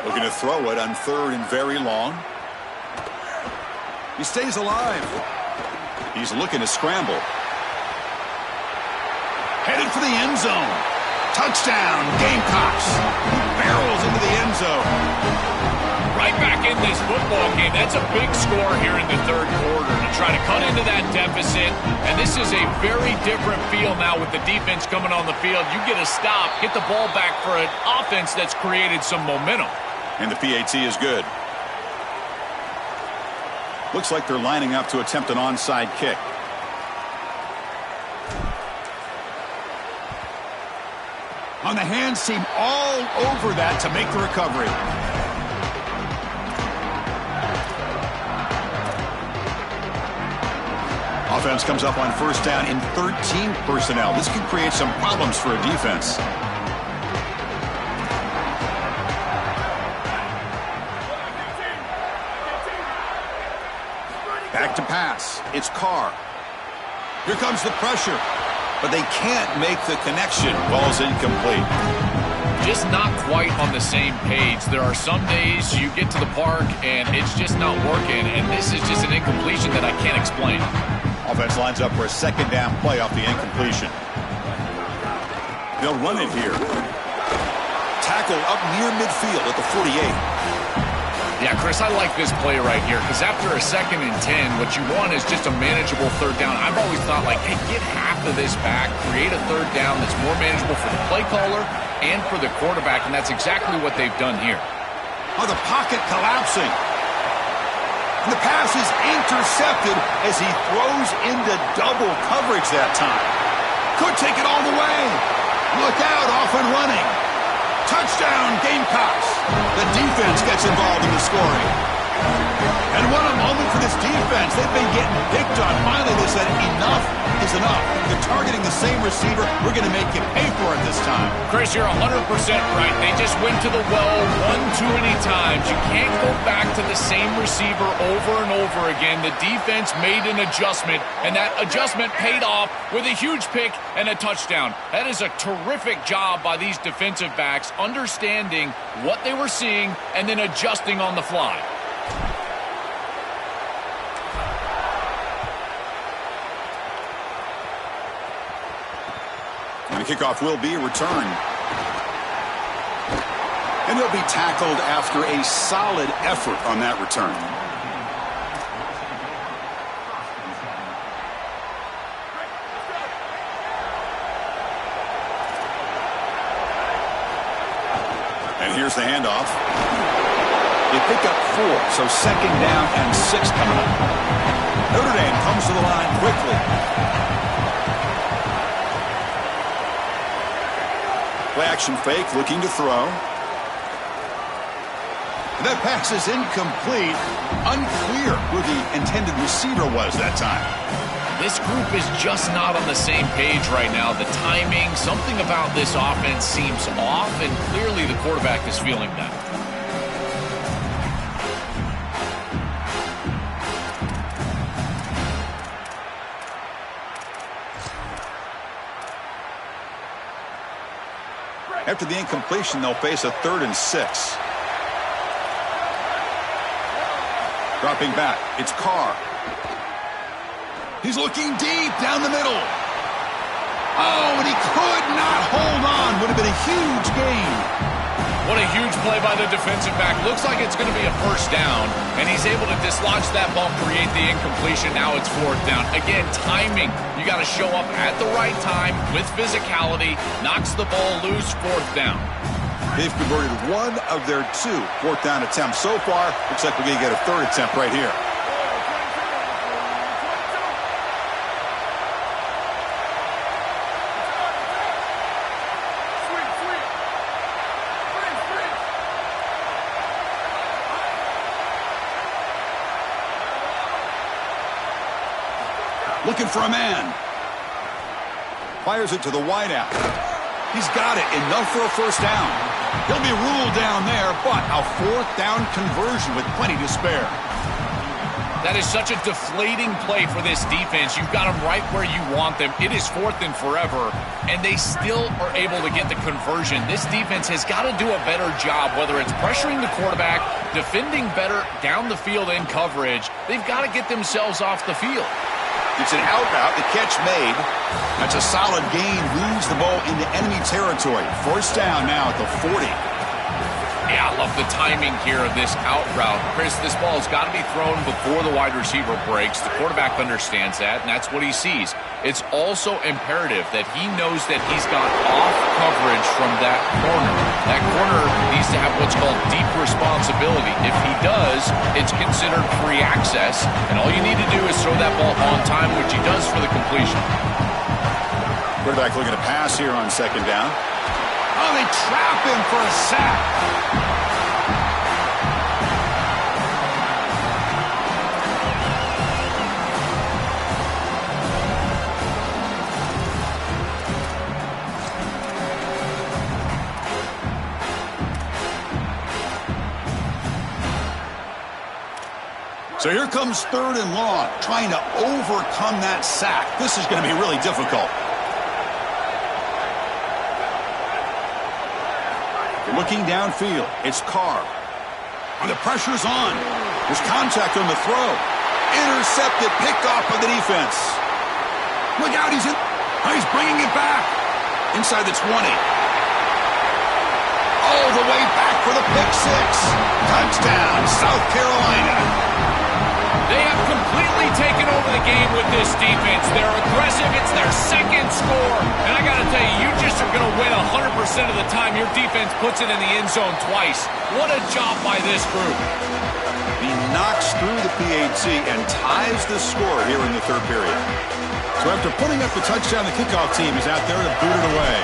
Looking to throw it on third and very long. He stays alive. He's looking to scramble. Headed for the end zone. Touchdown, Gamecocks. He barrels into the end zone. Right back in this football game. That's a big score here in the third quarter to try to cut into that deficit. And this is a very different feel now with the defense coming on the field. You get a stop, get the ball back for an offense that's created some momentum. And the PAT is good. Looks like they're lining up to attempt an onside kick. On the hands team all over that to make the recovery. Offense comes up on first down in 13 personnel. This can create some problems for a defense. Back to pass. It's Carr. Here comes the pressure. But they can't make the connection. Ball's incomplete. Just not quite on the same page. There are some days you get to the park and it's just not working, and this is just an incompletion that I can't explain. Offense lines up for a second down play off the incompletion. They'll run it here. Tackle up near midfield at the 48. Yeah, Chris, I like this play right here because after a 2nd and 10, what you want is just a manageable third down. I've always thought, like, hey, get half of this back, create a third down that's more manageable for the play caller and for the quarterback, and that's exactly what they've done here. Oh, the pocket collapsing. And the pass is intercepted as he throws into double coverage that time. Could take it all the way. Look out, off and running. Touchdown, Gamecocks. The defense gets involved in the scoring. And what a moment for this defense. They've been getting picked on. Finally, they said enough is enough. They're targeting the same receiver. We're going to make you pay for it this time. Chris, you're 100% right. They just went to the well one too many times. You can't go back to the same receiver over and over again. The defense made an adjustment, and that adjustment paid off with a huge pick and a touchdown. That is a terrific job by these defensive backs, understanding what they were seeing and then adjusting on the fly. And the kickoff will be returned. And he'll be tackled after a solid effort on that return. And here's the handoff. They pick up 4, so 2nd down and 6 coming up. Notre Dame comes to the line quickly. Play action fake, looking to throw. That pass is incomplete. Unclear who the intended receiver was that time. This group is just not on the same page right now. The timing, something about this offense seems off, and clearly the quarterback is feeling that. After the incompletion, they'll face a 3rd and 6. Dropping back, it's Carr. He's looking deep down the middle. Oh, and he could not hold on. Would have been a huge gain. What a huge play by the defensive back. Looks like it's going to be a first down, and he's able to dislodge that ball, create the incompletion. Now it's fourth down. Again, timing. You got to show up at the right time with physicality. Knocks the ball loose, fourth down. They've converted one of their 2 fourth down attempts so far. Looks like we're going to get a third attempt right here. Looking for a man. Fires it to the wideout. He's got it. Enough for a first down. He'll be ruled down there, but a fourth down conversion with plenty to spare. That is such a deflating play for this defense. You've got them right where you want them. It is fourth and forever, and they still are able to get the conversion. This defense has got to do a better job, whether it's pressuring the quarterback, defending better down the field in coverage. They've got to get themselves off the field. It's an out route. The catch made. That's a solid gain. Moves the ball into enemy territory. First down now at the 40. Yeah, I love the timing here of this out route. Chris, this ball has got to be thrown before the wide receiver breaks. The quarterback understands that, and that's what he sees. It's also imperative that he knows that he's got off coverage from that corner. That corner needs to have what's called deep responsibility. If he does, it's considered free access, and all you need to do is throw that ball on time, which he does for the completion. Quarterback looking to pass here on second down. Oh, they trap him for a sack. So here comes third and long, trying to overcome that sack. This is going to be really difficult. Looking downfield, it's Carr. And the pressure's on. There's contact on the throw. Intercepted, picked off by the defense. Look out, he's bringing it back. Inside the 20. All the way back for the pick six. Touchdown, South Carolina. They have completely taken over the game with this defense. They're aggressive. It's their second score. And I got to tell you, you just are going to win 100% of the time your defense puts it in the end zone twice. What a job by this group. He knocks through the PAT and ties the score here in the third period. So after putting up the touchdown, the kickoff team is out there to boot it away.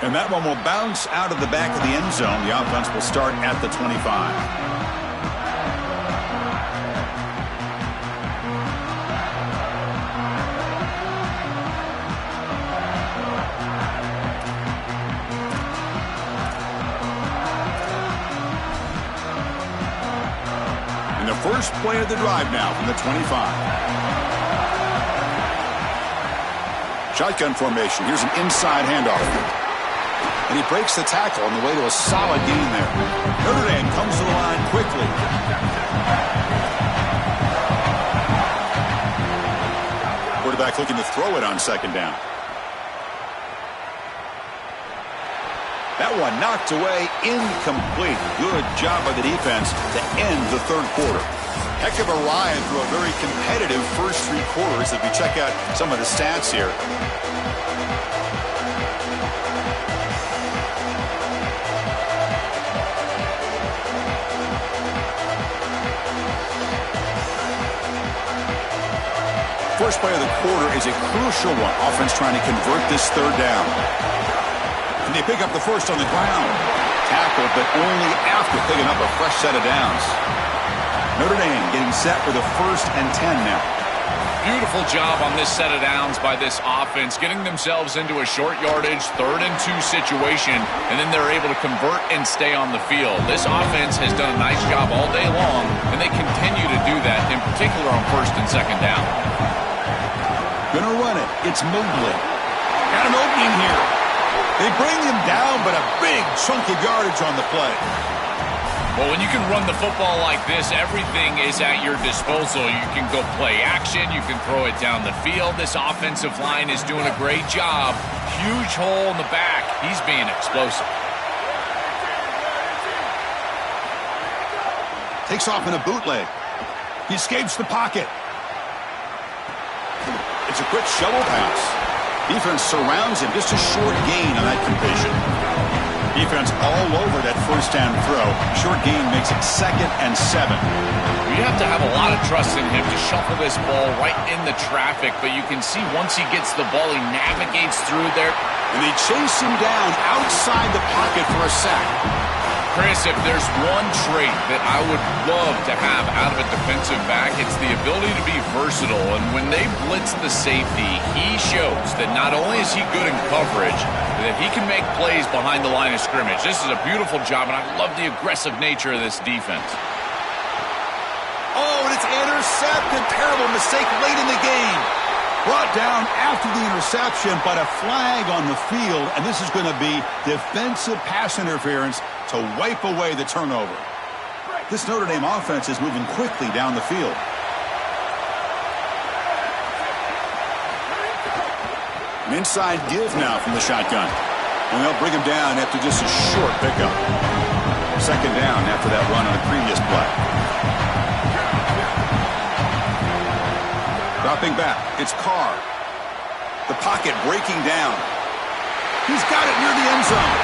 And that one will bounce out of the back of the end zone. The offense will start at the 25. And the first play of the drive now from the 25. Shotgun formation. Here's an inside handoff. And he breaks the tackle on the way to a solid gain there. Notre Dame comes to the line quickly. Quarterback looking to throw it on second down. That one knocked away, incomplete. Good job by the defense to end the third quarter. Heck of a ride through a very competitive first three quarters if we check out some of the stats here. First play of the quarter is a crucial one. Offense trying to convert this third down. And they pick up the first on the ground. Tackled, but only after picking up a fresh set of downs. Notre Dame getting set for the 1st and 10 now. Beautiful job on this set of downs by this offense, getting themselves into a short yardage 3rd and 2 situation, and then they're able to convert and stay on the field. This offense has done a nice job all day long, and they continue to do that, in particular on 1st and 2nd down. Gonna run it. It's Mobley. Got an opening here. They bring him down, but a big chunk of yardage on the play. Well, when you can run the football like this, everything is at your disposal. You can go play action. You can throw it down the field. This offensive line is doing a great job. Huge hole in the back. He's being explosive. Takes off in a bootleg. He escapes the pocket. It's a quick shovel pass. Defense surrounds him. Just a short gain on that completion. Defense all over that first down throw. Short gain makes it 2nd and 7. You have to have a lot of trust in him to shuffle this ball right in the traffic, but you can see once he gets the ball, he navigates through there. And they chase him down outside the pocket for a sack. Chris, if there's one trait that I would love to have out of a defensive back, it's the ability to be versatile. And when they blitz the safety, he shows that not only is he good in coverage, but that he can make plays behind the line of scrimmage. This is a beautiful job, and I love the aggressive nature of this defense. Oh, and it's intercepted. Terrible mistake late in the game. Brought down after the interception, but a flag on the field, and this is going to be defensive pass interference to wipe away the turnover. This Notre Dame offense is moving quickly down the field. An inside give now from the shotgun. And they'll bring him down after just a short pickup. 2nd down after that run on the previous play. Dropping back, it's Carr. The pocket breaking down. He's got it near the end zone.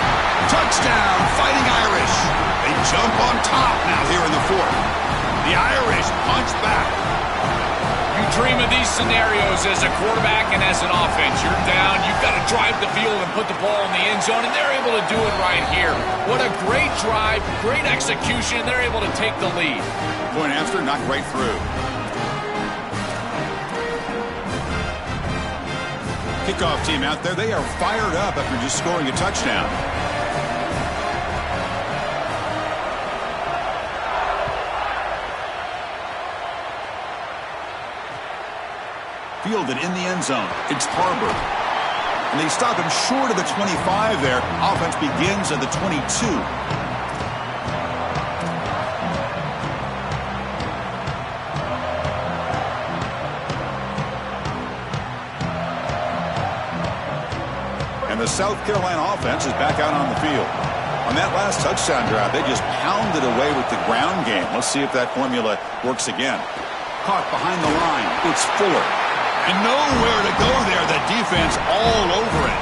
Touchdown, Fighting Irish. They jump on top now here in the 4th. The Irish punch back. You dream of these scenarios as a quarterback and as an offense. You're down, you've got to drive the field and put the ball in the end zone, and they're able to do it right here. What a great drive, great execution, and they're able to take the lead. Point after, knocked right through. Kickoff team out there, they are fired up after just scoring a touchdown. Fielded in the end zone. It's Tarver. And they stop him short of the 25 there. Offense begins at the 22. And the South Carolina offense is back out on the field. On that last touchdown drive, they just pounded away with the ground game. Let's see if that formula works again. Caught behind the line. It's Fuller. And nowhere to go there. The defense all over it.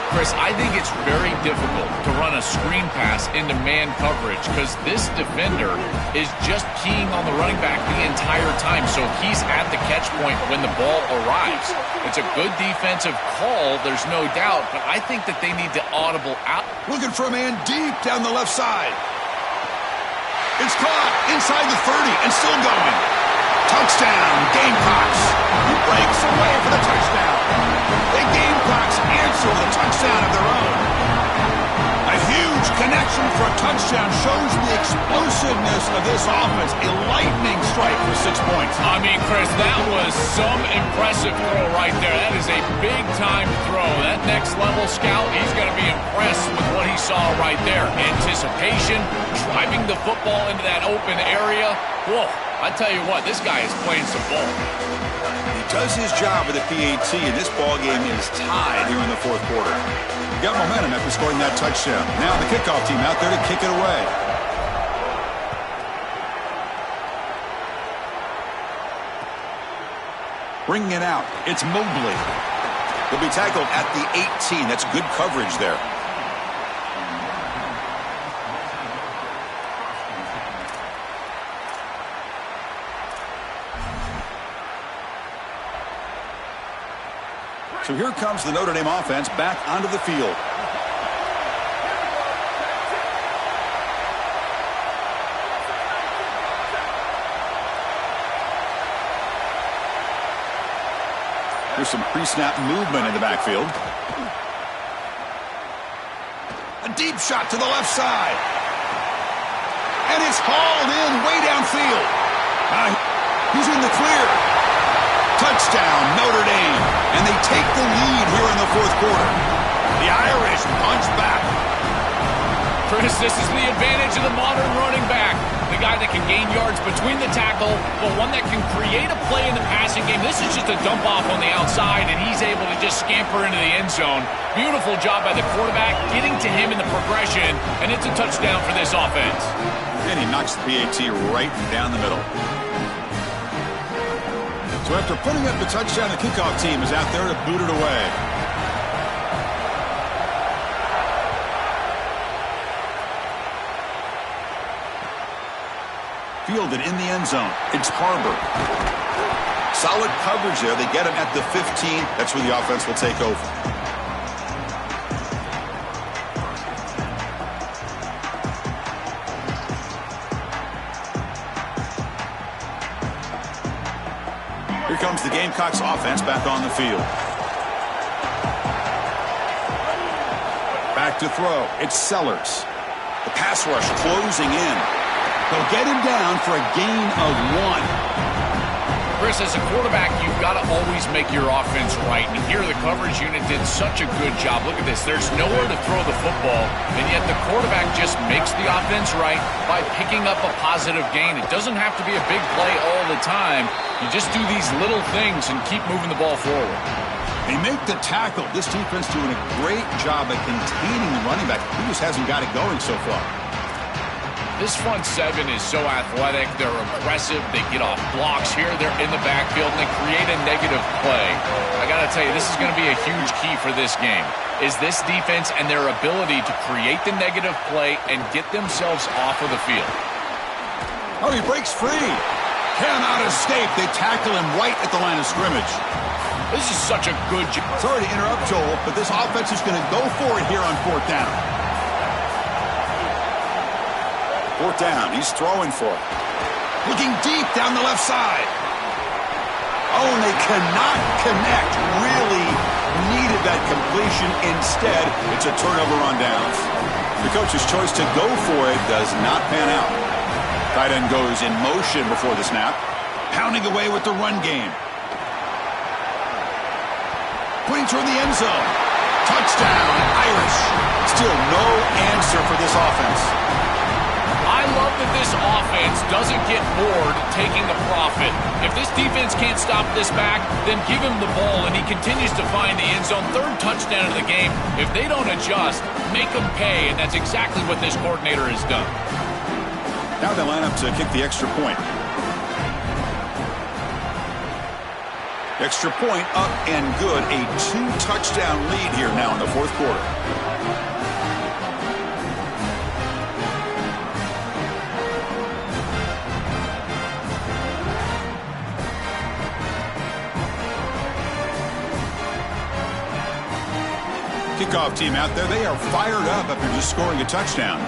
Chris, I think it's very difficult to run a screen pass into man coverage because this defender is just keying on the running back the entire time, so he's at the catch point when the ball arrives. It's a good defensive call, there's no doubt, but I think that they need to audible out. Looking for a man deep down the left side. It's caught inside the 30 and still going. Touchdown, Gamecocks. He breaks away for the touchdown. The Gamecocks answer with a touchdown of their own. A huge connection for a touchdown shows the explosiveness of this offense. A lightning strike for 6 points. I mean, Chris, that was some impressive throw right there. That is a big-time throw. That next-level scout, he's going to be impressed with what he saw right there. Anticipation, driving the football into that open area. Whoa. I tell you what, this guy is playing some ball. He does his job with the PAT, and this ball game is tied here in the 4th quarter. He got momentum after scoring that touchdown. Now the kickoff team out there to kick it away. Bringing it out, it's Mobley. He'll be tackled at the 18. That's good coverage there. So here comes the Notre Dame offense back onto the field. There's some pre-snap movement in the backfield. A deep shot to the left side. And it's hauled in way downfield. He's in the clear. Touchdown, Notre Dame. And they take the lead here in the 4th quarter. The Irish punch back. Chris, this is the advantage of the modern running back. The guy that can gain yards between the tackle, but one that can create a play in the passing game. This is just a dump off on the outside, and he's able to just scamper into the end zone. Beautiful job by the quarterback, getting to him in the progression, and it's a touchdown for this offense. And he knocks the PAT right down the middle. So after putting up the touchdown, the kickoff team is out there to boot it away. Fielded in the end zone. It's Harbor. Solid coverage there. They get him at the 15. That's where the offense will take over. Here comes the Gamecocks offense back on the field. Back to throw. It's Sellers. The pass rush closing in. They'll get him down for a gain of 1. Chris, as a quarterback, you've got to always make your offense right. And here the coverage unit did such a good job. Look at this. There's nowhere to throw the football, and yet the quarterback just makes the offense right by picking up a positive gain. It doesn't have to be a big play all the time. You just do these little things and keep moving the ball forward. They make the tackle. This defense doing a great job at containing the running back. He just hasn't got it going so far. This front seven is so athletic. They're aggressive. They get off blocks here. They're in the backfield, and they create a negative play. I got to tell you, this is going to be a huge key for this game, is this defense and their ability to create the negative play and get themselves off of the field. Oh, he breaks free. Cannot escape. They tackle him right at the line of scrimmage. This is such a good job. Sorry to interrupt, Joel, but this offense is going to go for it here on 4th down. 4th down, he's throwing for it. Looking deep down the left side. Oh, and they cannot connect. Really needed that completion. Instead, it's a turnover on downs. The coach's choice to go for it does not pan out. Tight end goes in motion before the snap. Pounding away with the run game. Pointing toward the end zone. Touchdown, Irish. Still no answer for this offense. I love that this offense doesn't get bored taking the profit. If this defense can't stop this back, then give him the ball, and he continues to find the end zone. 3rd touchdown of the game. If they don't adjust, make them pay, and that's exactly what this coordinator has done. Now they line up to kick the extra point. Extra point up and good. A 2-touchdown lead here now in the 4th quarter. Kickoff team out there, they are fired up after just scoring a touchdown.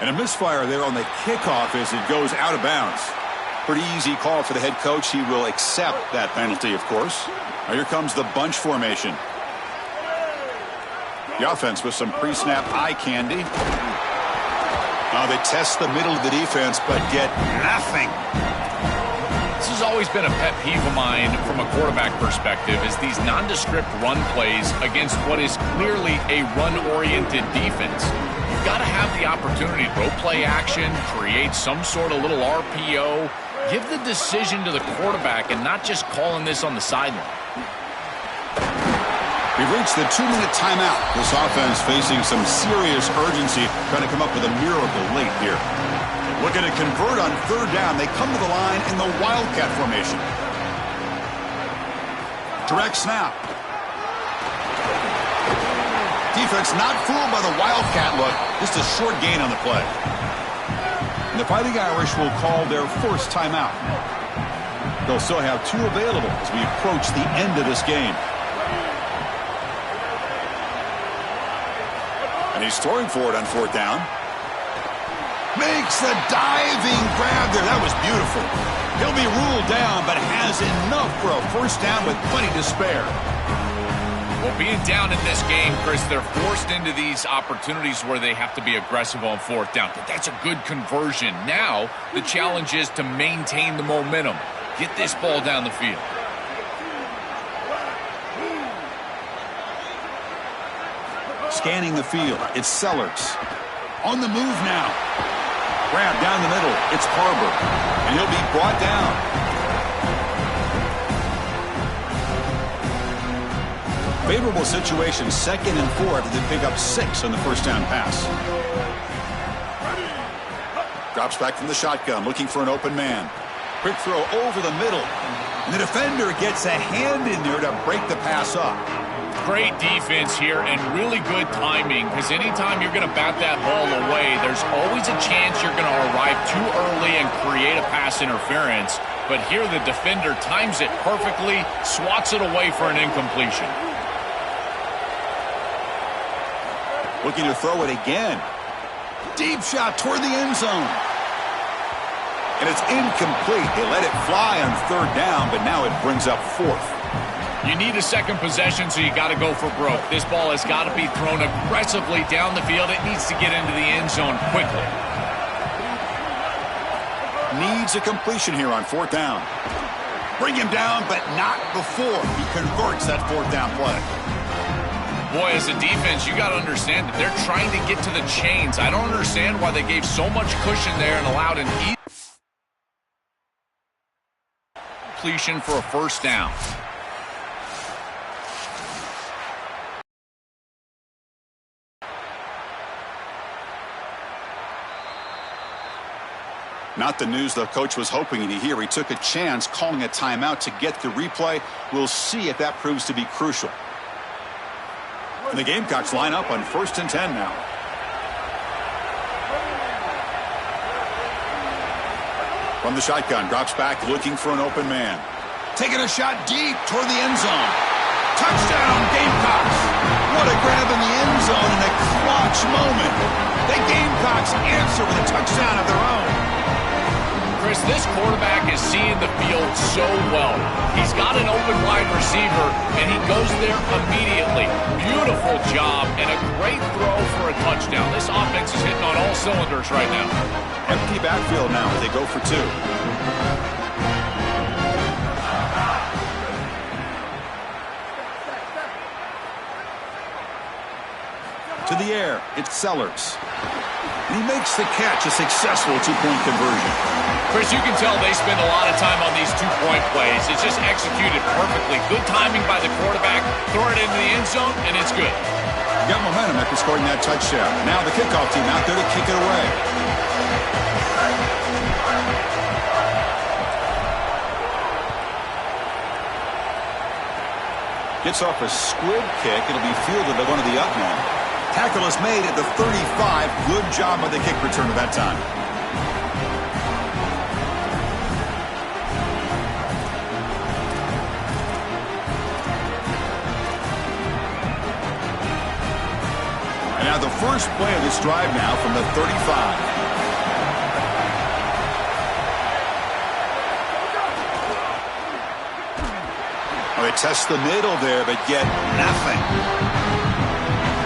And a misfire there on the kickoff as it goes out of bounds. Pretty easy call for the head coach. He will accept that penalty, of course. Now here comes the bunch formation. The offense with some pre-snap eye candy. Now they test the middle of the defense, but get nothing. This has always been a pet peeve of mine from a quarterback perspective, is these nondescript run plays against what is clearly a run-oriented defense. You've got to have the opportunity to go play action, create some sort of little RPO, give the decision to the quarterback and not just calling this on the sideline. We've reached the 2-minute timeout. This offense facing some serious urgency, trying to come up with a miracle late here. Looking to convert on 3rd down. They come to the line in the Wildcat formation. Direct snap. Defense not fooled by the Wildcat look. Just a short gain on the play. And the Fighting Irish will call their first timeout. They'll still have 2 available as we approach the end of this game. And he's throwing for it on 4th down. Makes the diving grab there. That was beautiful. He'll be ruled down, but has enough for a 1st down with plenty to spare. Well, being down in this game, Chris, they're forced into these opportunities where they have to be aggressive on 4th down. But that's a good conversion. Now, the challenge is to maintain the momentum. Get this ball down the field. scanning the field. It's Sellers. On the move now. Grab down the middle. It's Harbor. And he'll be brought down. Favorable situation, 2nd and 4 after they pick up 6 on the first down pass. Drops back from the shotgun, looking for an open man. Quick throw over the middle. And the defender gets a hand in there to break the pass up. Great defense here and really good timing, because anytime you're going to bat that ball away, there's always a chance you're going to arrive too early and create a pass interference. But here the defender times it perfectly, swats it away for an incompletion. Looking to throw it again. Deep shot toward the end zone. And it's incomplete. They let it fly on 3rd down, but now it brings up 4th. You need a second possession, so you got to go for broke. This ball has got to be thrown aggressively down the field. It needs to get into the end zone quickly. Needs a completion here on 4th down. Bring him down, but not before he converts that 4th down play. Boy, as a defense, you got to understand that they're trying to get to the chains. I don't understand why they gave so much cushion there and allowed an easy completion for a first down. Not the news the coach was hoping to hear. He took a chance calling a timeout to get the replay. We'll see if that proves to be crucial. And the Gamecocks line up on 1st and 10 now. From the shotgun, drops back looking for an open man. Taking a shot deep toward the end zone. Touchdown, Gamecocks! What a grab in the end zone in a clutch moment. The Gamecocks answer with a touchdown of their own. Chris, this quarterback is seeing the field so well. He's got an open wide receiver, and he goes there immediately. Beautiful job and a great throw for a touchdown. This offense is hitting on all cylinders right now. Empty backfield now as they go for 2. To the air, it's Sellers. And he makes the catch, a successful 2-point conversion. Chris, you can tell they spend a lot of time on these 2-point plays. It's just executed perfectly. Good timing by the quarterback. Throw it into the end zone, and it's good. Got momentum after scoring that touchdown. Now the kickoff team out there to kick it away. Gets off a squib kick. It'll be fielded by one of the up men. Tackle is made at the 35. Good job by the kick return at that time. And now the first play of this drive now from the 35. They test the middle there, but get nothing.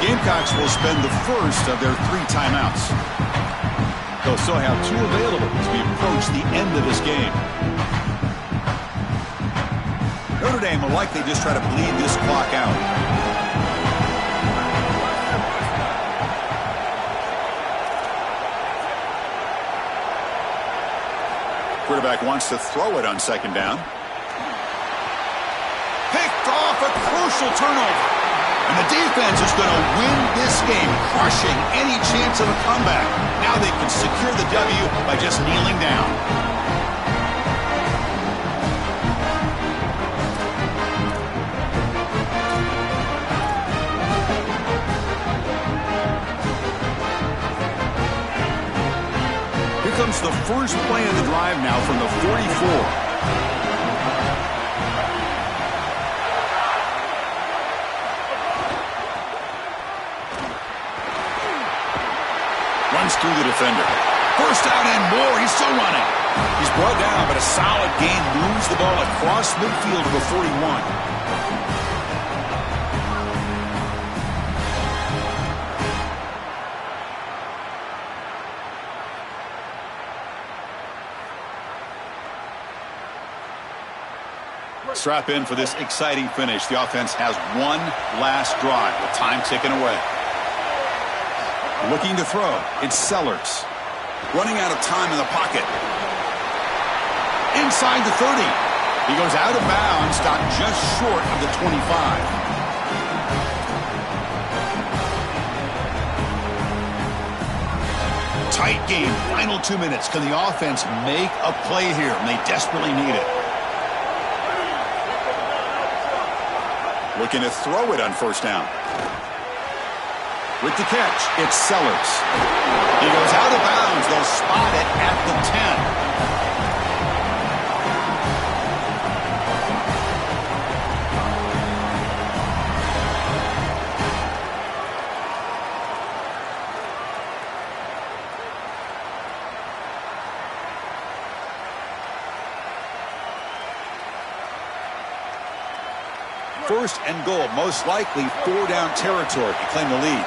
Gamecocks will spend the first of their 3 timeouts. They'll still have 2 available as we approach the end of this game. Notre Dame will likely just try to bleed this clock out. Quarterback wants to throw it on 2nd down. Picked off, a crucial turnover. And the defense is going to win this game, crushing any chance of a comeback. Now they can secure the W by just kneeling down. Here comes the first play of the drive now from the 44. Runs through the defender. First down and more. He's still running. He's brought down, but a solid gain moves the ball across midfield to the 41. Strap in for this exciting finish. The offense has one last drive with time ticking away. Looking to throw. It's Sellers. Running out of time in the pocket. Inside the 30. He goes out of bounds, stopped just short of the 25. Tight game. Final 2 minutes. Can the offense make a play here? And they desperately need it. Looking to throw it on first down. With the catch, it's Sellers. He goes out of bounds. They'll spot it at the 10. First and goal, most likely 4-down territory to claim the lead.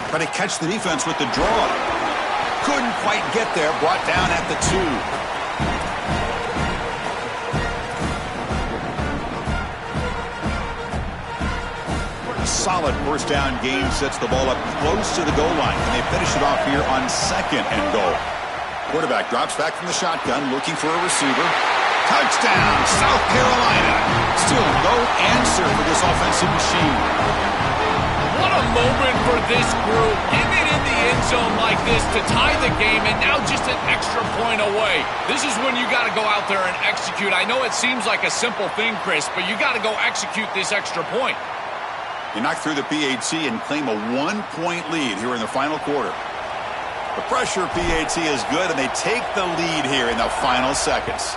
Try to catch the defense with the draw. Couldn't quite get there, brought down at the 2. Solid first down game sets the ball up close to the goal line, and they finish it off here on second and goal. Quarterback drops back from the shotgun, looking for a receiver. Touchdown, South Carolina. Still no answer for this offensive machine. What a moment for this group. Getting it in the end zone like this to tie the game, and now just an extra point away. This is when you got to go out there and execute. I know it seems like a simple thing, Chris, but you got to go execute this extra point. You knock through the PAT and claim a 1-point lead here in the final quarter. The pressure PAT is good, and they take the lead here in the final seconds.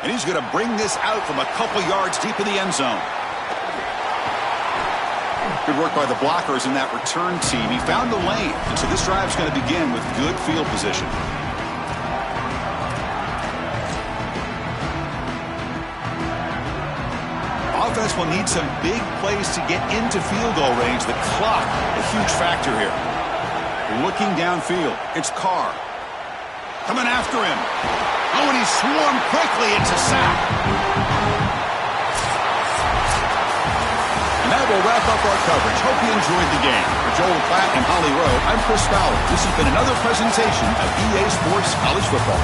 And he's going to bring this out from a couple yards deep in the end zone. Good work by the blockers in that return team. He found the lane, and so this drive's going to begin with good field position. Offense will need some big plays to get into field goal range. The clock, a huge factor here. Looking downfield, it's Carr. Coming after him. Oh, and he swarmed quickly. It's a sack. And that will wrap up our coverage. Hope you enjoyed the game. For Joel Klatt and Holly Rowe, I'm Chris Fowler. This has been another presentation of EA Sports College Football.